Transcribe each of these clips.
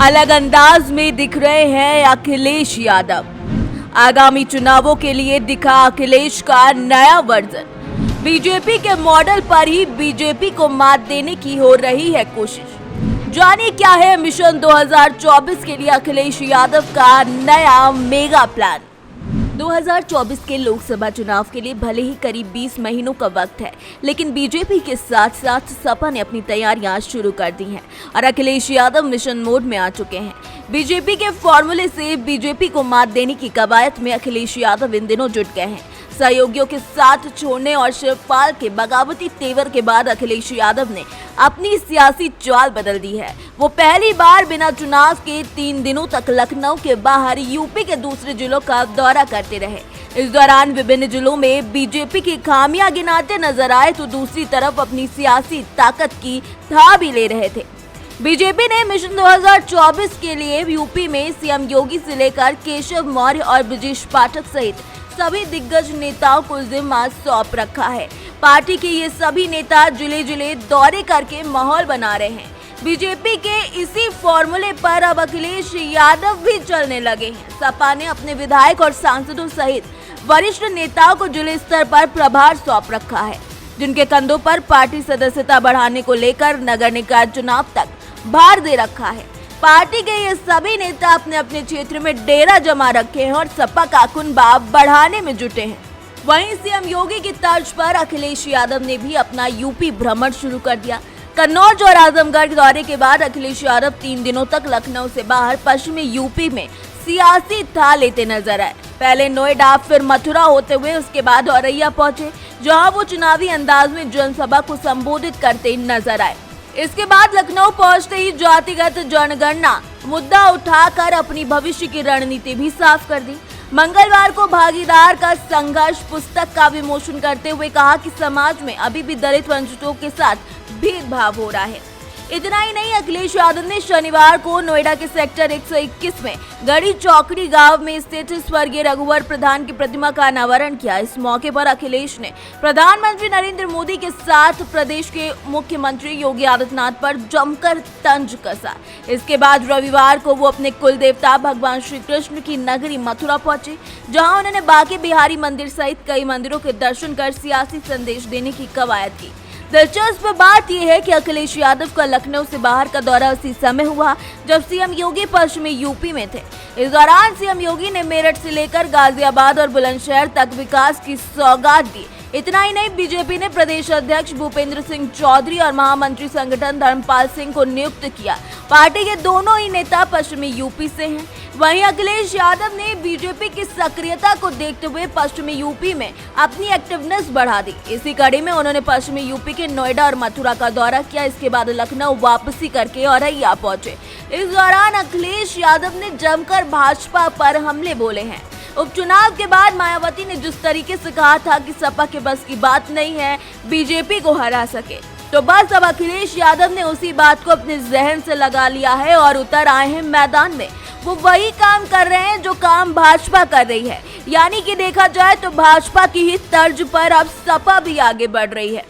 अलग अंदाज में दिख रहे हैं अखिलेश यादव। आगामी चुनावों के लिए दिखा अखिलेश का नया वर्जन। बीजेपी के मॉडल पर ही बीजेपी को मात देने की हो रही है कोशिश। जानिए क्या है मिशन 2024 के लिए अखिलेश यादव का नया मेगा प्लान। 2024 के लोकसभा चुनाव के लिए भले ही करीब 20 महीनों का वक्त है, लेकिन बीजेपी के साथ साथ सपा ने अपनी तैयारियां शुरू कर दी हैं और अखिलेश यादव मिशन मोड में आ चुके हैं। बीजेपी के फॉर्मूले से बीजेपी को मात देने की कवायद में अखिलेश यादव इन दिनों जुट गए हैं। सहयोगियों के साथ छोड़ने और शिवपाल के बगावती तेवर के बाद अखिलेश यादव ने अपनी सियासी चाल बदल दी है। वो पहली बार बिना चुनाव के 3 दिनों तक लखनऊ के बाहर यूपी के दूसरे जिलों का दौरा करते रहे। इस दौरान विभिन्न जिलों में बीजेपी की खामियां गिनाते नजर आए तो दूसरी तरफ अपनी सियासी ताकत की था भी ले रहे थे। बीजेपी ने मिशन 2024 के लिए यूपी में सीएम योगी से लेकर केशव मौर्य और ब्रजेश पाठक सहित सभी दिग्गज नेताओं को जिम्मा सौंप रखा है। पार्टी के ये सभी नेता जिले जिले दौरे करके माहौल बना रहे हैं। बीजेपी के इसी फॉर्मूले पर अब अखिलेश यादव भी चलने लगे हैं। सपा ने अपने विधायक और सांसदों सहित वरिष्ठ नेताओं को जिले स्तर पर प्रभार सौंप रखा है, जिनके कंधों पर पार्टी सदस्यता बढ़ाने को लेकर नगर निकाय चुनाव तक भार दे रखा है। पार्टी के ये सभी नेता अपने अपने क्षेत्र में डेरा जमा रखे हैं और सपा का कुनबा बढ़ाने में जुटे हैं। वहीं सीएम योगी की तर्ज पर अखिलेश यादव ने भी अपना यूपी भ्रमण शुरू कर दिया। कन्नौज और आजमगढ़ दौरे के बाद अखिलेश यादव 3 दिनों तक लखनऊ से बाहर पश्चिमी यूपी में सियासी था लेते नजर आए। पहले नोएडा, फिर मथुरा होते हुए उसके बाद औरैया पहुंचे, जहां वो चुनावी अंदाज में जनसभा को संबोधित करते नजर आए। इसके बाद लखनऊ पहुंचते ही जातिगत जनगणना मुद्दा उठाकर अपनी भविष्य की रणनीति भी साफ कर दी। मंगलवार को भागीदार का संघर्ष पुस्तक का विमोचन करते हुए कहा कि समाज में अभी भी दलित वंचितों के साथ भेदभाव हो रहा है। इतना ही नहीं, अखिलेश यादव ने शनिवार को नोएडा के सेक्टर 121 में गढ़ी चौकड़ी गांव में स्थित स्वर्गीय रघुवर प्रधान की प्रतिमा का अनावरण किया। इस मौके पर अखिलेश ने प्रधानमंत्री नरेंद्र मोदी के साथ प्रदेश के मुख्यमंत्री योगी आदित्यनाथ पर जमकर तंज कसा। इसके बाद रविवार को वो अपने कुल देवता भगवान श्री कृष्ण की नगरी मथुरा पहुंचे, जहां उन्होंने बांके बिहारी मंदिर सहित कई मंदिरों के दर्शन कर सियासी संदेश देने की कवायद की। दिलचस्प बात यह है कि अखिलेश यादव का लखनऊ से बाहर का दौरा उसी समय हुआ जब सीएम योगी पश्चिमी यूपी में थे। इस दौरान सीएम योगी ने मेरठ से लेकर गाजियाबाद और बुलंदशहर तक विकास की सौगात दी। इतना ही नहीं, बीजेपी ने प्रदेश अध्यक्ष भूपेंद्र सिंह चौधरी और महामंत्री संगठन धर्मपाल सिंह को नियुक्त किया। पार्टी के दोनों ही नेता पश्चिमी यूपी से हैं। वहीं अखिलेश यादव ने बीजेपी की सक्रियता को देखते हुए पश्चिमी यूपी में अपनी एक्टिवनेस बढ़ा दी। इसी कड़ी में उन्होंने पश्चिमी यूपी के नोएडा और मथुरा का दौरा किया। इसके बाद लखनऊ वापसी करके औरैया पहुंचे। इस दौरान अखिलेश यादव ने जमकर भाजपा पर हमले बोले हैं। उपचुनाव के बाद मायावती ने जिस तरीके से कहा था कि सपा के बस की बात नहीं है बीजेपी को हरा सके, तो बस अब अखिलेश यादव ने उसी बात को अपने जहन से लगा लिया है और उतर आए हैं मैदान में। वो वही काम कर रहे हैं जो काम भाजपा कर रही है, यानी कि देखा जाए तो भाजपा की ही तर्ज पर अब सपा भी आगे बढ़ रही है।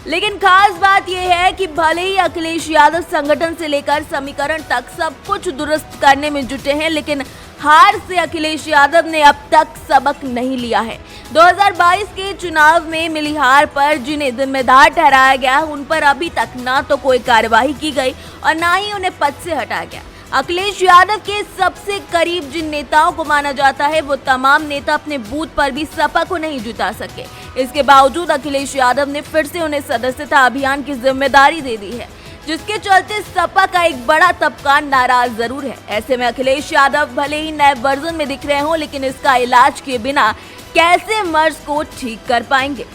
लेकिन खास बात यह है कि भले ही अखिलेश यादव संगठन से लेकर समीकरण तक सब कुछ दुरुस्त करने में जुटे हैं, लेकिन हार से अखिलेश यादव ने अब तक सबक नहीं लिया है। 2022 के चुनाव में मिली हार पर जिन्हें जिम्मेदार ठहराया गया, उन पर अभी तक ना तो कोई कार्यवाही की गई और ना ही उन्हें पद से हटाया गया। अखिलेश यादव के सबसे करीब जिन नेताओं को माना जाता है, वो तमाम नेता अपने बूथ पर भी सपा को नहीं जुटा सके। इसके बावजूद अखिलेश यादव ने फिर से उन्हें सदस्यता अभियान की जिम्मेदारी दे दी है, जिसके चलते सपा का एक बड़ा तबका नाराज जरूर है। ऐसे में अखिलेश यादव भले ही नए वर्जन में दिख रहे हों, लेकिन इसका इलाज किए बिना कैसे मर्ज को ठीक कर पाएंगे।